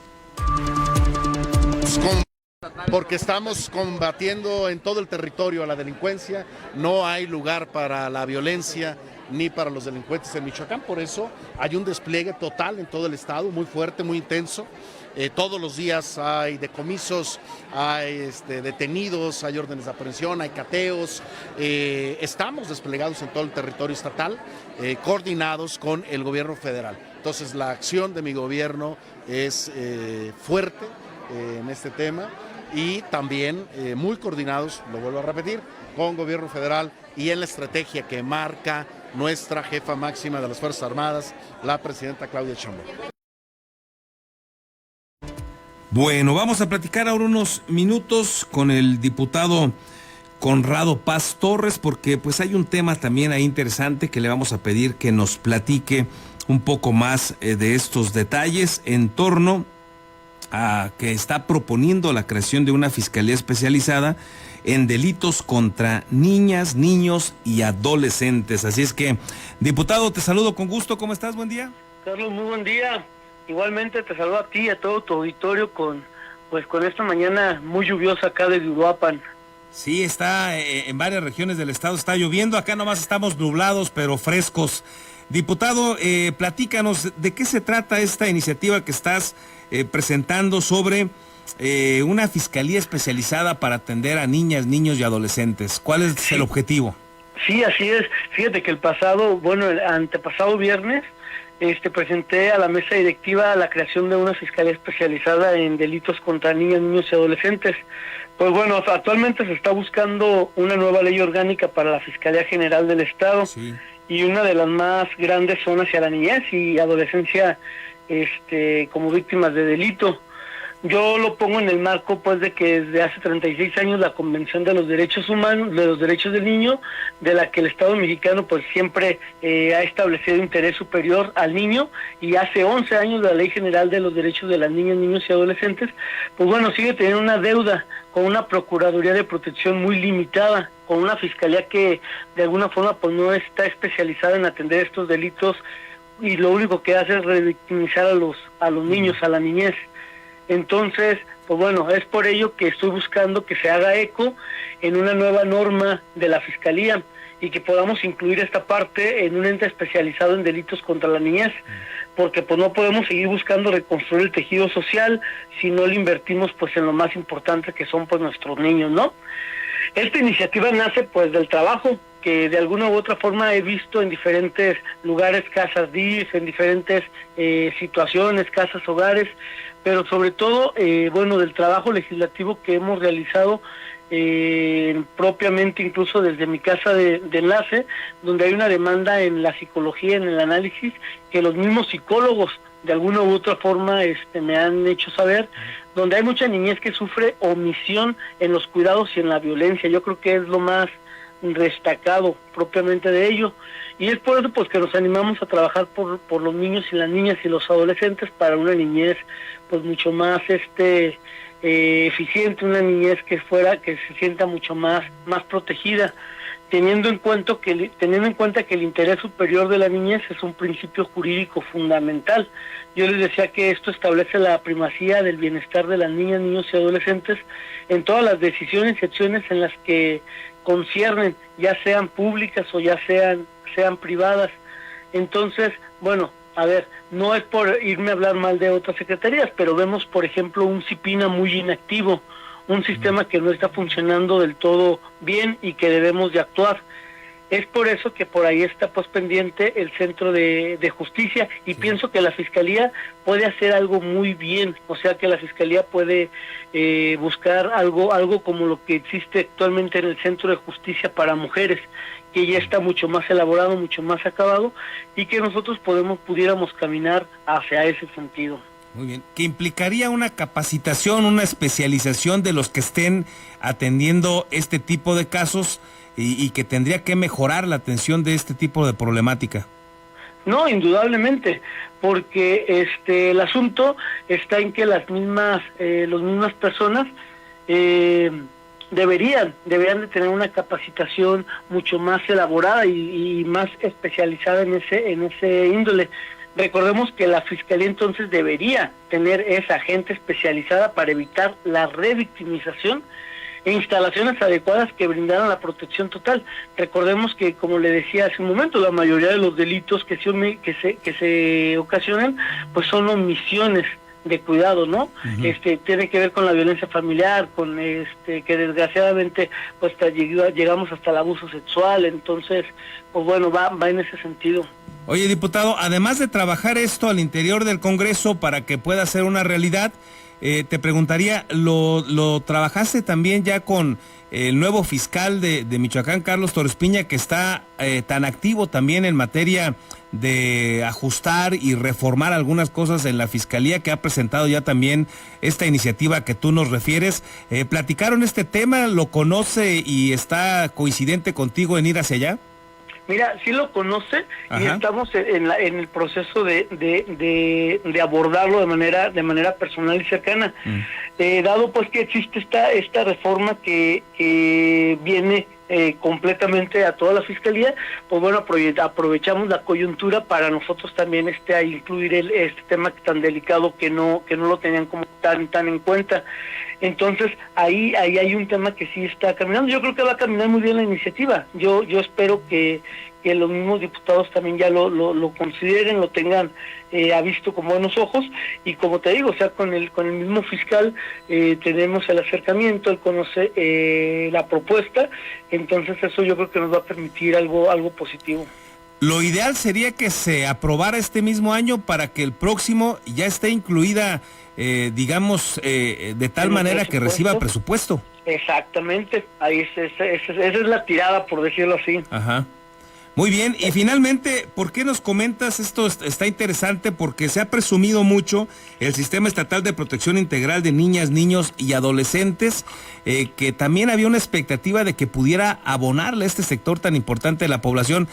Porque estamos combatiendo en todo el territorio a la delincuencia, no hay lugar para la violencia ni para los delincuentes en Michoacán, por eso hay un despliegue total en todo el estado, muy fuerte, muy intenso. Todos los días hay decomisos, hay detenidos, hay órdenes de aprehensión, hay cateos. Estamos desplegados en todo el territorio estatal, coordinados con el gobierno federal. Entonces la acción de mi gobierno es fuerte en este tema y también muy coordinados, lo vuelvo a repetir, con gobierno federal y en la estrategia que marca nuestra jefa máxima de las Fuerzas Armadas, la presidenta Claudia Sheinbaum.
Bueno, vamos a platicar ahora unos minutos con el diputado Conrado Paz Torres, porque pues hay un tema también ahí interesante que le vamos a pedir que nos platique un poco más de estos detalles en torno a que está proponiendo la creación de una fiscalía especializada en delitos contra niñas, niños y adolescentes. Así es que, diputado, te saludo con gusto. ¿Cómo estás? Buen día.
Carlos, muy buen día. Igualmente te saludo a ti y a todo tu auditorio con esta mañana muy lluviosa acá de Uruapan.
Sí, está en varias regiones del estado, está lloviendo. Acá nomás estamos nublados, pero frescos. Diputado, platícanos de qué se trata esta iniciativa que estás presentando sobre una fiscalía especializada para atender a niñas, niños y adolescentes. ¿Cuál es el objetivo?
Sí, así es. Fíjate que el antepasado viernes, presenté a la mesa directiva la creación de una fiscalía especializada en delitos contra niñas, niños y adolescentes. Pues bueno, actualmente se está buscando una nueva ley orgánica para la Fiscalía General del Estado, sí. Y una de las más grandes son hacia la niñez y adolescencia como víctimas de delito. Yo lo pongo en el marco pues de que desde hace 36 años la Convención de los Derechos Humanos, de los Derechos del Niño, de la que el Estado mexicano pues siempre ha establecido interés superior al niño, y hace 11 años la Ley General de los Derechos de las Niñas, Niños y Adolescentes, pues bueno, sigue teniendo una deuda con una Procuraduría de Protección muy limitada, con una Fiscalía que de alguna forma pues no está especializada en atender estos delitos, y lo único que hace es revictimizar a los niños, a la niñez. Entonces, pues bueno, es por ello que estoy buscando que se haga eco en una nueva norma de la Fiscalía y que podamos incluir esta parte en un ente especializado en delitos contra la niñez, porque pues no podemos seguir buscando reconstruir el tejido social si no le invertimos pues en lo más importante que son pues nuestros niños, ¿no? Esta iniciativa nace pues del trabajo que de alguna u otra forma he visto en diferentes lugares, casas DIF, en diferentes situaciones, casas, hogares, pero sobre todo, del trabajo legislativo que hemos realizado propiamente incluso desde mi casa de enlace, donde hay una demanda en la psicología, en el análisis, que los mismos psicólogos de alguna u otra forma me han hecho saber, donde hay mucha niñez que sufre omisión en los cuidados y en la violencia. Yo creo que es lo más destacado propiamente de ello, y es por eso pues que nos animamos a trabajar por los niños y las niñas y los adolescentes para una niñez pues mucho más eficiente, una niñez que se sienta mucho más protegida, teniendo en cuenta que el interés superior de la niñez es un principio jurídico fundamental. Yo les decía que esto establece la primacía del bienestar de las niñas, niños y adolescentes en todas las decisiones y acciones en las que conciernen, ya sean públicas o ya sean privadas. Entonces, bueno, a ver, no es por irme a hablar mal de otras secretarías, pero vemos, por ejemplo, un CIPINA muy inactivo, un sistema que no está funcionando del todo bien y que debemos de actuar. Es por eso que por ahí está pues pendiente el Centro de Justicia, y sí, pienso que la Fiscalía puede hacer algo muy bien, o sea que la Fiscalía puede buscar algo como lo que existe actualmente en el Centro de Justicia para Mujeres, que ya está mucho más elaborado, mucho más acabado, y que nosotros pudiéramos caminar hacia ese sentido.
Muy bien, que implicaría una capacitación, una especialización de los que estén atendiendo este tipo de casos, y que tendría que mejorar la atención de este tipo de problemática.
No, indudablemente, porque el asunto está en que las mismas personas deberían de tener una capacitación mucho más elaborada y más especializada en ese índole. Recordemos que la Fiscalía entonces debería tener esa gente especializada para evitar la revictimización e instalaciones adecuadas que brindaran la protección total. Recordemos que, como le decía hace un momento, la mayoría de los delitos que se ocasionan pues son omisiones de cuidado, ¿no? Uh-huh. Tiene que ver con la violencia familiar, con que desgraciadamente pues llegamos hasta el abuso sexual. Entonces, pues bueno, va en ese sentido.
Oye, diputado, además de trabajar esto al interior del Congreso para que pueda ser una realidad, te preguntaría, ¿lo trabajaste también ya con el nuevo fiscal de Michoacán, Carlos Torres Piña, que está tan activo también en materia de ajustar y reformar algunas cosas en la Fiscalía, que ha presentado ya también esta iniciativa que tú nos refieres? ¿Platicaron este tema? ¿Lo conoce y está coincidente contigo en ir hacia allá?
Mira, sí lo conoce. Ajá. Y estamos en el proceso de abordarlo de manera personal y cercana. Dado pues que existe esta reforma que viene completamente a toda la Fiscalía, pues bueno, aprovechamos la coyuntura para nosotros también a incluir este tema tan delicado que no lo tenían como tan en cuenta. Entonces ahí hay un tema que sí está caminando. Yo creo que va a caminar muy bien la iniciativa. Yo espero que que los mismos diputados también ya lo consideren, lo tengan visto con buenos ojos, y como te digo, o sea, con el mismo fiscal tenemos el acercamiento, él conoce la propuesta, entonces eso yo creo que nos va a permitir algo positivo.
Lo ideal sería que se aprobara este mismo año para que el próximo ya esté incluida, de tal manera que reciba presupuesto.
Exactamente, ahí esa es la tirada, por decirlo así.
Ajá. Muy bien, y finalmente, ¿por qué nos comentas esto? Está interesante porque se ha presumido mucho el Sistema Estatal de Protección Integral de Niñas, Niños y Adolescentes, que también había una expectativa de que pudiera abonarle a este sector tan importante de la población.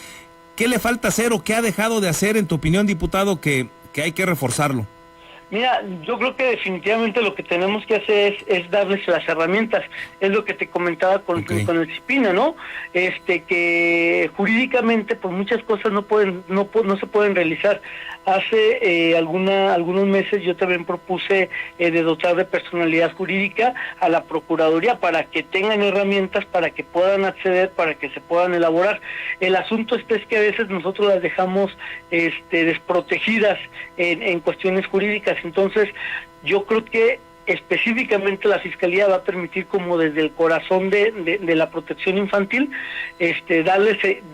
¿Qué le falta hacer o qué ha dejado de hacer, en tu opinión, diputado, que hay que reforzarlo?
Mira, yo creo que definitivamente lo que tenemos que hacer es darles las herramientas. Es lo que te comentaba con el CIPINA, ¿no? Que jurídicamente pues muchas cosas no se pueden realizar. Hace algunos meses yo también propuse de dotar de personalidad jurídica a la Procuraduría para que tengan herramientas, para que puedan acceder, para que se puedan elaborar. El asunto es que a veces nosotros las dejamos desprotegidas en cuestiones jurídicas. Entonces yo creo que específicamente la Fiscalía va a permitir, como desde el corazón de la protección infantil,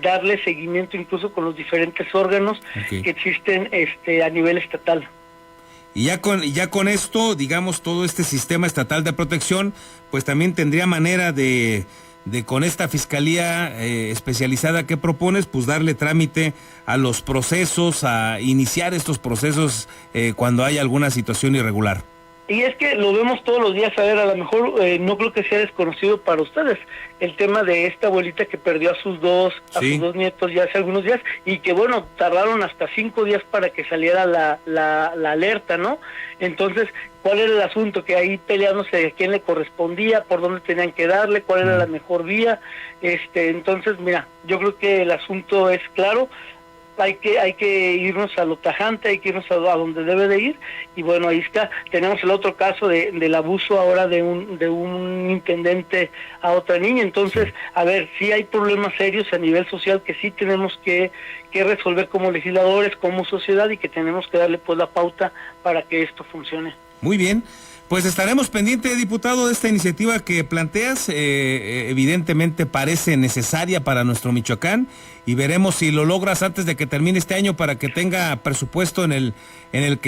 darle seguimiento incluso con los diferentes órganos que existen a nivel estatal.
Y ya con esto, digamos, todo este sistema estatal de protección, pues también tendría manera de con esta fiscalía especializada que propones, pues darle trámite a los procesos, a iniciar estos procesos cuando hay alguna situación irregular.
Y es que lo vemos todos los días. A ver, a lo mejor no creo que sea desconocido para ustedes el tema de esta abuelita que perdió a sus dos nietos ya hace algunos días, y que bueno, tardaron hasta 5 días para que saliera la alerta, ¿no? Entonces, ¿cuál era el asunto? Que ahí peleándose de quién le correspondía, por dónde tenían que darle, cuál era la mejor vía. Entonces, mira, yo creo que el asunto es claro. Hay que irnos a lo tajante, hay que irnos a donde debe de ir, y bueno, ahí está. Tenemos el otro caso del abuso ahora de un intendente a otra niña. Entonces, a ver, sí hay problemas serios a nivel social que sí tenemos que resolver como legisladores, como sociedad, y que tenemos que darle pues la pauta para que esto funcione.
Muy bien. Pues estaremos pendientes, diputado, de esta iniciativa que planteas. Evidentemente parece necesaria para nuestro Michoacán, y veremos si lo logras antes de que termine este año para que tenga presupuesto en el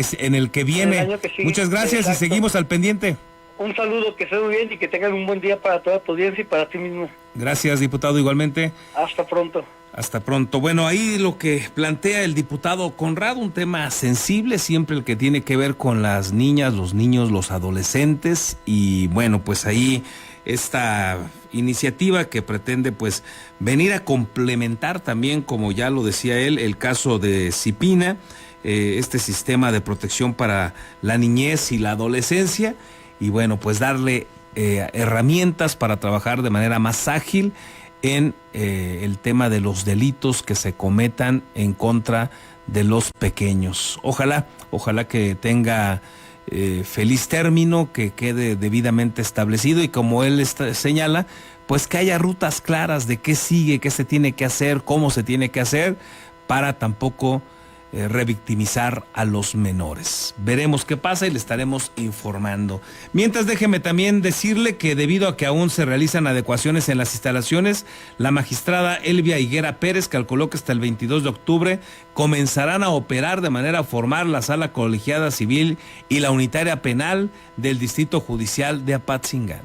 que viene.
El año que sigue.
Muchas gracias. Exacto. Y seguimos al pendiente.
Un saludo, que esté muy bien y que tengan un buen día para toda tu audiencia y para ti mismo.
Gracias, diputado, igualmente.
Hasta pronto.
Hasta pronto. Bueno, ahí lo que plantea el diputado Conrado, un tema sensible, siempre el que tiene que ver con las niñas, los niños, los adolescentes, y bueno, pues ahí esta iniciativa que pretende pues venir a complementar también, como ya lo decía él, el caso de CIPINA, este sistema de protección para la niñez y la adolescencia, y bueno, pues darle herramientas para trabajar de manera más ágil en el tema de los delitos que se cometan en contra de los pequeños. Ojalá que tenga feliz término, que quede debidamente establecido, y como él señala, pues que haya rutas claras de qué sigue, qué se tiene que hacer, cómo se tiene que hacer, para tampoco revictimizar a los menores. Veremos qué pasa y le estaremos informando. Mientras, déjeme también decirle que debido a que aún se realizan adecuaciones en las instalaciones, la magistrada Elvia Higuera Pérez calculó que hasta el 22 de octubre comenzarán a operar de manera formal la Sala Colegiada Civil y la Unitaria Penal del Distrito Judicial de Apatzingán.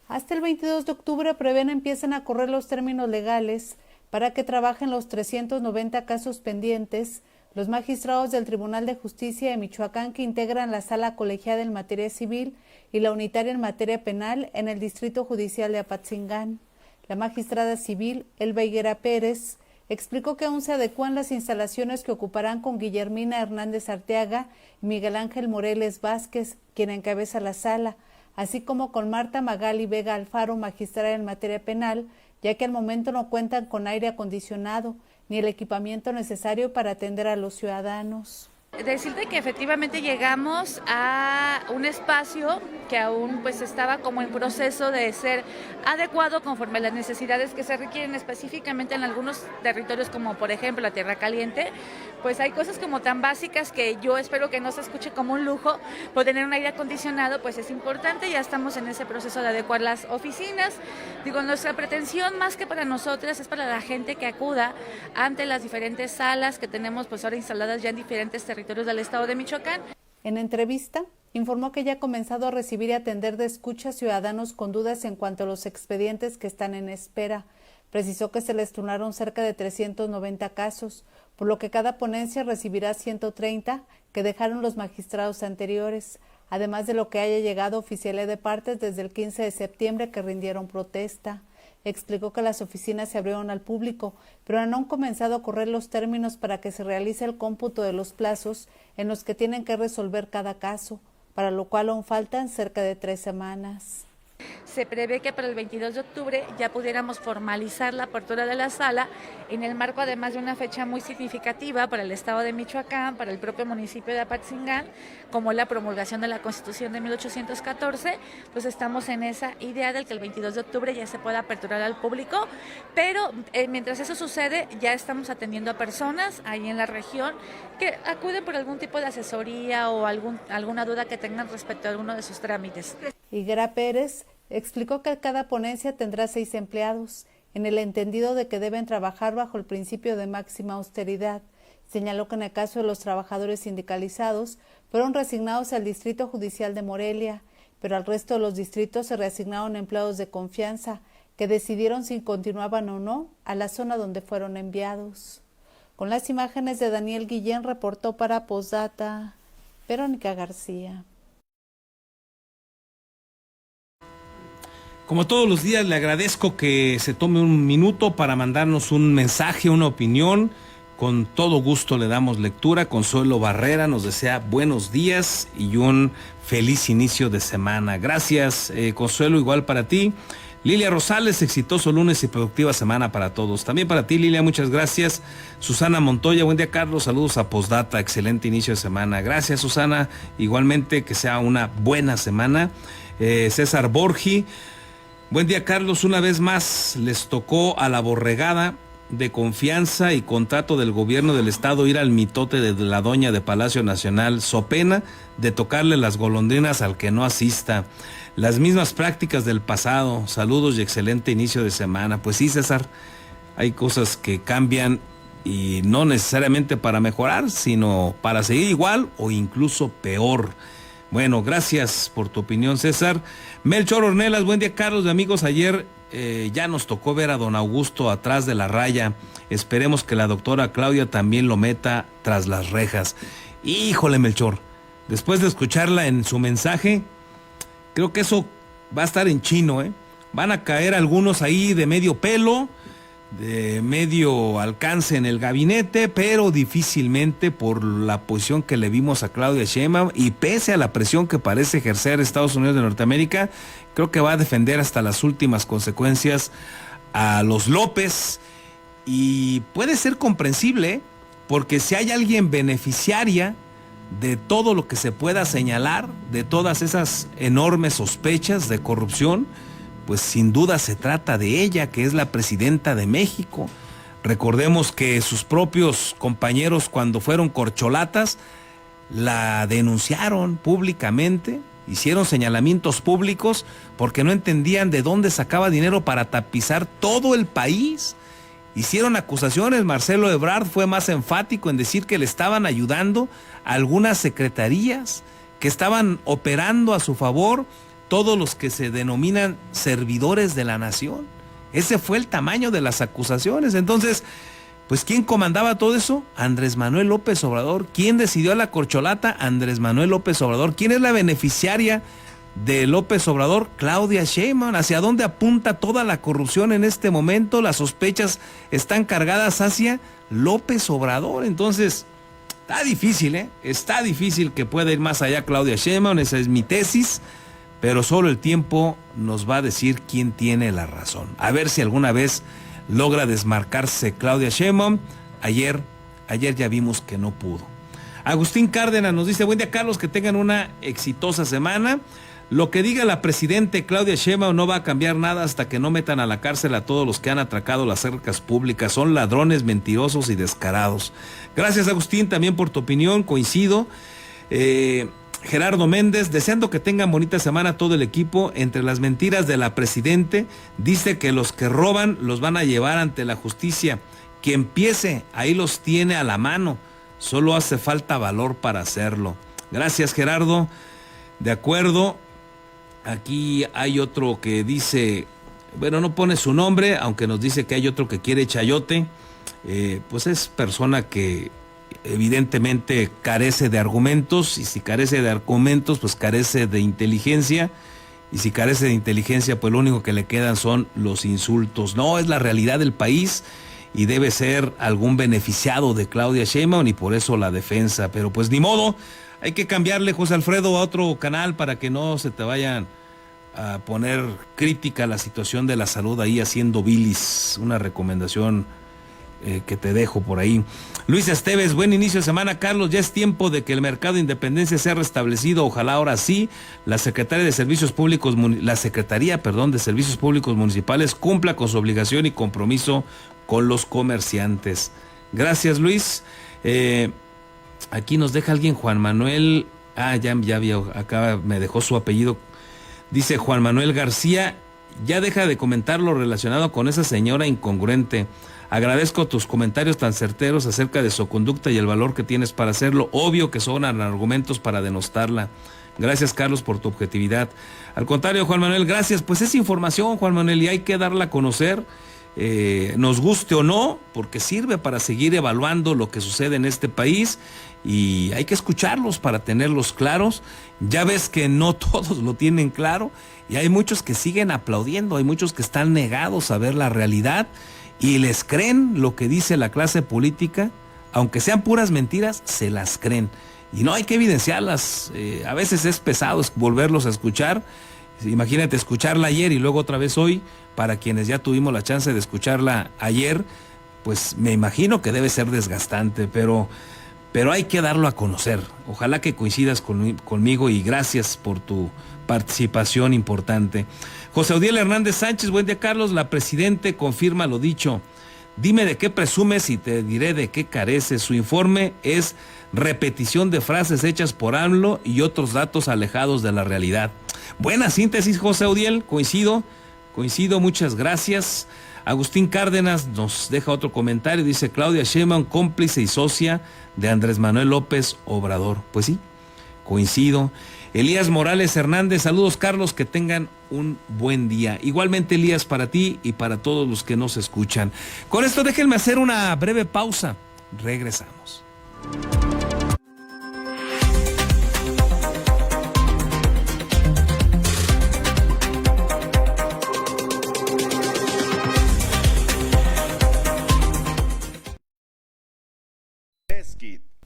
Hasta el 22 de octubre prevén empiezan a correr los términos legales para que trabajen los 390 casos pendientes los magistrados del Tribunal de Justicia de Michoacán, que integran la Sala Colegiada en materia civil y la unitaria en materia penal en el Distrito Judicial de Apatzingán. La magistrada civil, Elvia Higuera Pérez, explicó que aún se adecúan las instalaciones que ocuparán con Guillermina Hernández Arteaga y Miguel Ángel Moreles Vázquez, quien encabeza la sala, así como con Marta Magali Vega Alfaro, magistrada en materia penal, ya que al momento no cuentan con aire acondicionado ni el equipamiento necesario para atender a los ciudadanos.
Decirte que efectivamente llegamos a un espacio que aún pues estaba como en proceso de ser adecuado conforme a las necesidades que se requieren específicamente en algunos territorios, como por ejemplo la Tierra Caliente. Pues hay cosas como tan básicas que yo espero que no se escuche como un lujo, por tener un aire acondicionado pues es importante. Ya estamos en ese proceso de adecuar las oficinas. Digo, nuestra pretensión más que para nosotras es para la gente que acuda ante las diferentes salas que tenemos pues ahora instaladas ya en diferentes territorios del estado de Michoacán.
En entrevista, informó que ya ha comenzado a recibir y atender de escucha a ciudadanos con dudas en cuanto a los expedientes que están en espera. Precisó que se les turnaron cerca de 390 casos, por lo que cada ponencia recibirá 130 que dejaron los magistrados anteriores, además de lo que haya llegado oficiales de partes desde el 15 de septiembre que rindieron protesta. Explicó que las oficinas se abrieron al público, pero no han comenzado a correr los términos para que se realice el cómputo de los plazos en los que tienen que resolver cada caso, para lo cual aún faltan cerca de 3 semanas.
Se prevé que para el 22 de octubre ya pudiéramos formalizar la apertura de la sala en el marco además de una fecha muy significativa para el estado de Michoacán, para el propio municipio de Apatzingán, como la promulgación de la Constitución de 1814. Pues estamos en esa idea del que el 22 de octubre ya se pueda aperturar al público, pero mientras eso sucede ya estamos atendiendo a personas ahí en la región que acuden por algún tipo de asesoría o alguna duda que tengan respecto a alguno de sus trámites.
Higuera Pérez explicó que cada ponencia tendrá 6 empleados, en el entendido de que deben trabajar bajo el principio de máxima austeridad. Señaló que en el caso de los trabajadores sindicalizados fueron reasignados al Distrito Judicial de Morelia, pero al resto de los distritos se reasignaron empleados de confianza que decidieron si continuaban o no a la zona donde fueron enviados. Con las imágenes de Daniel Guillén, reportó para Postdata Verónica García.
Como todos los días, le agradezco que se tome un minuto para mandarnos un mensaje, una opinión. Con todo gusto le damos lectura. Consuelo Barrera nos desea buenos días y un feliz inicio de semana. Gracias, Consuelo, igual para ti. Lilia Rosales, exitoso lunes y productiva semana para todos. También para ti, Lilia, muchas gracias. Susana Montoya, buen día, Carlos. Saludos a Postdata, excelente inicio de semana. Gracias, Susana. Igualmente, que sea una buena semana. César Borgi. Buen día, Carlos. Una vez más les tocó a la borregada de confianza y contrato del gobierno del estado ir al mitote de la doña de Palacio Nacional, so pena de tocarle las golondrinas al que no asista. Las mismas prácticas del pasado. Saludos y excelente inicio de semana. Pues sí, César, hay cosas que cambian y no necesariamente para mejorar, sino para seguir igual o incluso peor. Bueno, gracias por tu opinión, César. Melchor Ornelas, buen día, Carlos, de amigos. Ayer ya nos tocó ver a don Augusto atrás de la raya. Esperemos que la doctora Claudia también lo meta tras las rejas. Híjole, Melchor, después de escucharla en su mensaje, creo que eso va a estar en chino, ¿eh? Van a caer algunos ahí de medio pelo, de medio alcance en el gabinete, pero difícilmente por la posición que le vimos a Claudia Sheinbaum y pese a la presión que parece ejercer Estados Unidos de Norteamérica, creo que va a defender hasta las últimas consecuencias a los López y puede ser comprensible porque si hay alguien beneficiaria de todo lo que se pueda señalar, de todas esas enormes sospechas de corrupción, pues sin duda se trata de ella, que es la presidenta de México. Recordemos que sus propios compañeros, cuando fueron corcholatas, la denunciaron públicamente, hicieron señalamientos públicos porque no entendían de dónde sacaba dinero para tapizar todo el país. Hicieron acusaciones. Marcelo Ebrard fue más enfático en decir que le estaban ayudando a algunas secretarías que estaban operando a su favor, todos los que se denominan servidores de la nación. Ese fue el tamaño de las acusaciones. Entonces, pues ¿quién comandaba todo eso? Andrés Manuel López Obrador. ¿Quién decidió la corcholata? Andrés Manuel López Obrador. ¿Quién es la beneficiaria de López Obrador? Claudia Sheinbaum. ¿Hacia dónde apunta toda la corrupción en este momento? Las sospechas están cargadas hacia López Obrador. Entonces, está difícil, ¿eh? Está difícil que pueda ir más allá Claudia Sheinbaum. Esa es mi tesis. Pero solo el tiempo nos va a decir quién tiene la razón. A ver si alguna vez logra desmarcarse Claudia Sheinbaum. Ayer ya vimos que no pudo. Agustín Cárdenas nos dice, buen día Carlos, que tengan una exitosa semana. Lo que diga la presidenta Claudia Sheinbaum no va a cambiar nada hasta que no metan a la cárcel a todos los que han atracado las arcas públicas. Son ladrones, mentirosos y descarados. Gracias Agustín también por tu opinión, coincido. Gerardo Méndez, deseando que tengan bonita semana todo el equipo. Entre las mentiras de la presidente, dice que los que roban los van a llevar ante la justicia. Que empiece, ahí los tiene a la mano. Solo hace falta valor para hacerlo. Gracias Gerardo. De acuerdo. Aquí hay otro que dice, bueno, no pone su nombre, aunque nos dice que hay otro que quiere chayote. Pues es persona que evidentemente carece de argumentos, y si carece de argumentos, pues carece de inteligencia, y si carece de inteligencia, pues lo único que le quedan son los insultos. No, es la realidad del país, y debe ser algún beneficiado de Claudia Sheinbaum, y por eso la defensa, pero pues ni modo. Hay que cambiarle, José Alfredo, a otro canal para que no se te vayan a poner crítica a la situación de la salud ahí haciendo bilis. Una recomendación que te dejo por ahí. Luis Esteves, buen inicio de semana, Carlos. Ya es tiempo de que el mercado de Independencia sea restablecido. Ojalá ahora sí la Secretaría de Servicios Públicos Municipales cumpla con su obligación y compromiso con los comerciantes. Gracias, Luis. Aquí nos deja alguien, Juan Manuel, ya vio, acá me dejó su apellido, dice Juan Manuel García, ya deja de comentar lo relacionado con esa señora incongruente. Agradezco tus comentarios tan certeros acerca de su conducta y el valor que tienes para hacerlo. Obvio que son argumentos para denostarla. Gracias, Carlos, por tu objetividad. Al contrario, Juan Manuel, gracias. Pues es información, Juan Manuel, y hay que darla a conocer. Nos guste o no, porque sirve para seguir evaluando lo que sucede en este país y hay que escucharlos para tenerlos claros. Ya ves que no todos lo tienen claro y hay muchos que siguen aplaudiendo, hay muchos que están negados a ver la realidad y les creen lo que dice la clase política, aunque sean puras mentiras, se las creen y no hay que evidenciarlas. A veces es pesado volverlos a escuchar. Imagínate escucharla ayer y luego otra vez hoy. Para quienes ya tuvimos la chance de escucharla ayer, pues me imagino que debe ser desgastante, pero hay que darlo a conocer. Ojalá que coincidas conmigo y gracias por tu participación importante. José Odiel Hernández Sánchez, buen día Carlos, la presidente confirma lo dicho. Dime de qué presumes y te diré de qué careces. Su informe es repetición de frases hechas por AMLO y otros datos alejados de la realidad. Buena síntesis, José Odiel, coincido, muchas gracias. Agustín Cárdenas nos deja otro comentario, dice Claudia Sheinbaum, cómplice y socia de Andrés Manuel López Obrador. Pues sí, coincido. Elías Morales Hernández, saludos Carlos, que tengan un buen día. Igualmente Elías, para ti y para todos los que nos escuchan. Con esto déjenme hacer una breve pausa. Regresamos.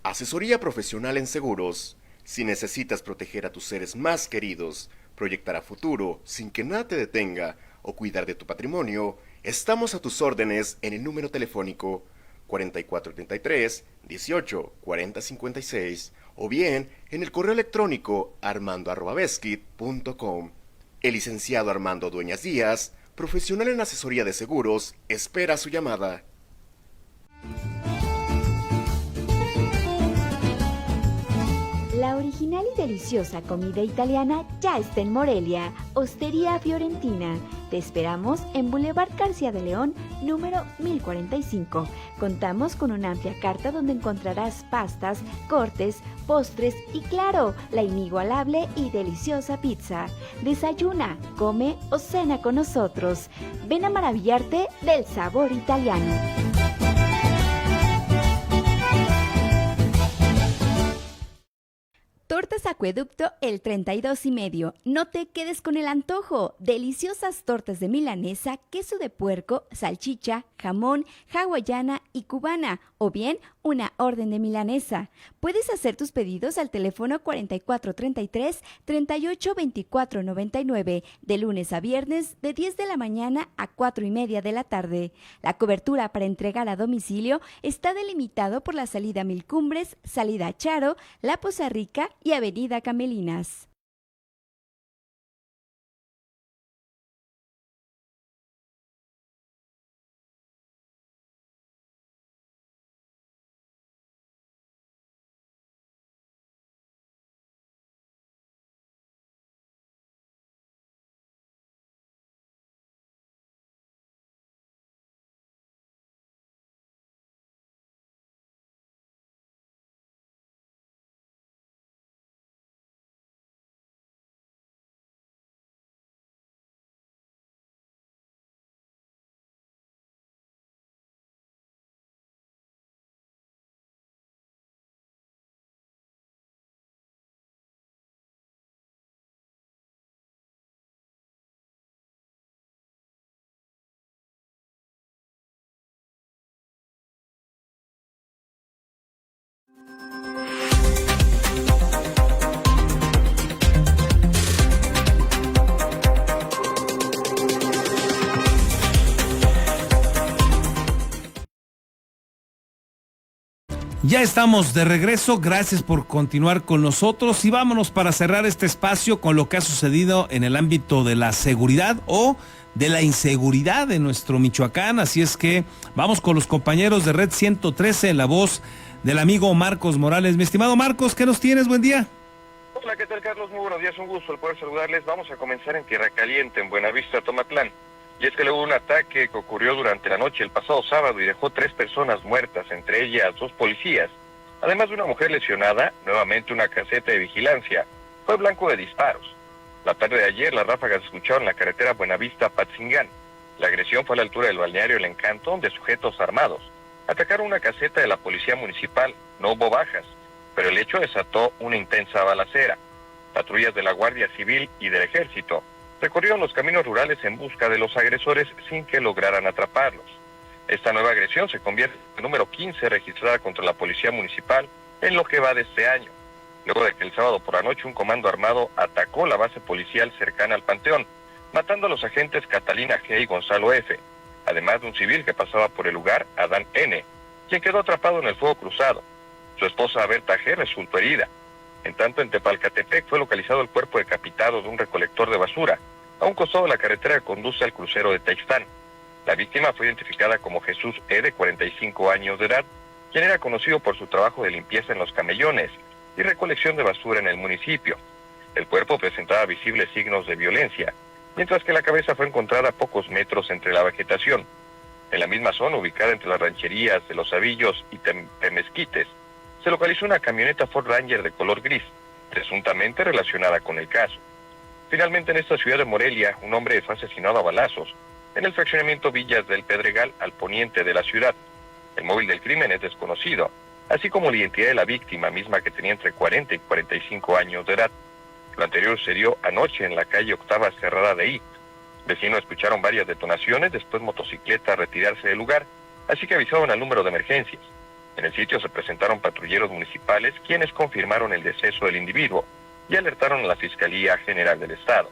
Asesoría profesional en seguros. Si necesitas proteger a tus seres más queridos, proyectar a futuro sin que nada te detenga o cuidar de tu patrimonio, estamos a tus órdenes en el número telefónico 4433-184056 o bien en el correo electrónico armando@beskid.com. El licenciado Armando Dueñas Díaz, profesional en asesoría de seguros, espera su llamada.
La original y deliciosa comida italiana ya está en Morelia, Hostería Fiorentina. Te esperamos en Boulevard García de León, número 1045. Contamos con una amplia carta donde encontrarás pastas, cortes, postres y claro, la inigualable y deliciosa pizza. Desayuna, come o cena con nosotros. Ven a maravillarte del sabor italiano.
Tortas
Acueducto el 32,5. No te quedes con el antojo. Deliciosas tortas de milanesa, queso de puerco, salchicha, jamón, hawaiana y cubana, o bien una orden de milanesa. Puedes hacer tus pedidos al teléfono 4433-382499, de lunes a viernes de 10 de la mañana a 4:30 de la tarde. La cobertura para entregar a domicilio está delimitado por la salida Mil Cumbres, salida Charo, La Poza Rica y Avenida Camelinas.
Ya estamos de regreso, gracias por continuar con nosotros y vámonos para cerrar este espacio con lo que ha sucedido en el ámbito de la seguridad o de la inseguridad en nuestro Michoacán. Así es que vamos con los compañeros de Red 113 en la voz del amigo Marcos Morales. Mi estimado Marcos, ¿qué nos tienes? Buen día.
Hola, ¿qué tal, Carlos? Muy buenos días, un gusto el poder saludarles. Vamos a comenzar en Tierra Caliente, en Buenavista, Tomatlán. Y es que hubo un ataque que ocurrió durante la noche el pasado sábado y dejó 3 personas muertas, entre ellas 2 policías. Además de una mujer lesionada, nuevamente una caseta de vigilancia fue blanco de disparos. La tarde de ayer las ráfagas se escucharon en la carretera Buenavista-Patzingán. La agresión fue a la altura del balneario El Encanto, donde sujetos armados atacaron una caseta de la policía municipal. No hubo bajas, pero el hecho desató una intensa balacera. Patrullas de la Guardia Civil y del Ejército recorrieron los caminos rurales en busca de los agresores sin que lograran atraparlos. Esta nueva agresión se convierte en el número 15 registrada contra la policía municipal en lo que va de este año, luego de que el sábado por la noche un comando armado atacó la base policial cercana al Panteón, matando a los agentes Catalina G. y Gonzalo F., además de un civil que pasaba por el lugar, Adán N., quien quedó atrapado en el fuego cruzado. Su esposa Berta G. resultó herida. En tanto, en Tepalcatepec fue localizado el cuerpo decapitado de un recolector de basura a un costado de la carretera que conduce al crucero de Textán. La víctima fue identificada como Jesús E., de 45 años de edad, quien era conocido por su trabajo de limpieza en los camellones y recolección de basura en el municipio. El cuerpo presentaba visibles signos de violencia, mientras que la cabeza fue encontrada a pocos metros entre la vegetación. En la misma zona, ubicada entre las rancherías de Los Avillos y Temezquites, se localizó una camioneta Ford Ranger de color gris, presuntamente relacionada con el caso. Finalmente, en esta ciudad de Morelia, un hombre fue asesinado a balazos en el fraccionamiento Villas del Pedregal, al poniente de la ciudad. El móvil del crimen es desconocido, así como la identidad de la víctima, misma que tenía entre 40 y 45 años de edad. Lo anterior sucedió anoche en la calle Octava Cerrada de I. Vecinos escucharon varias detonaciones, después motocicletas retirarse del lugar, así que avisaron al número de emergencias. En el sitio se presentaron patrulleros municipales, quienes confirmaron el deceso del individuo y alertaron a la Fiscalía General del Estado.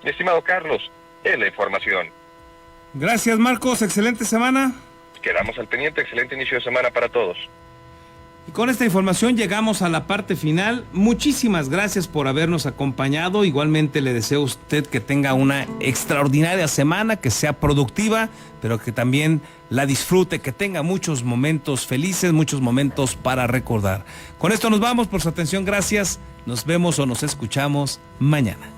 Mi estimado Carlos, es la información.
Gracias, Marcos, excelente semana.
Quedamos al pendiente, excelente inicio de semana para todos.
Y con esta información llegamos a la parte final. Muchísimas gracias por habernos acompañado. Igualmente le deseo a usted que tenga una extraordinaria semana, que sea productiva, pero que también la disfrute, que tenga muchos momentos felices, muchos momentos para recordar. Con esto nos vamos, por su atención, gracias. Nos vemos o nos escuchamos mañana.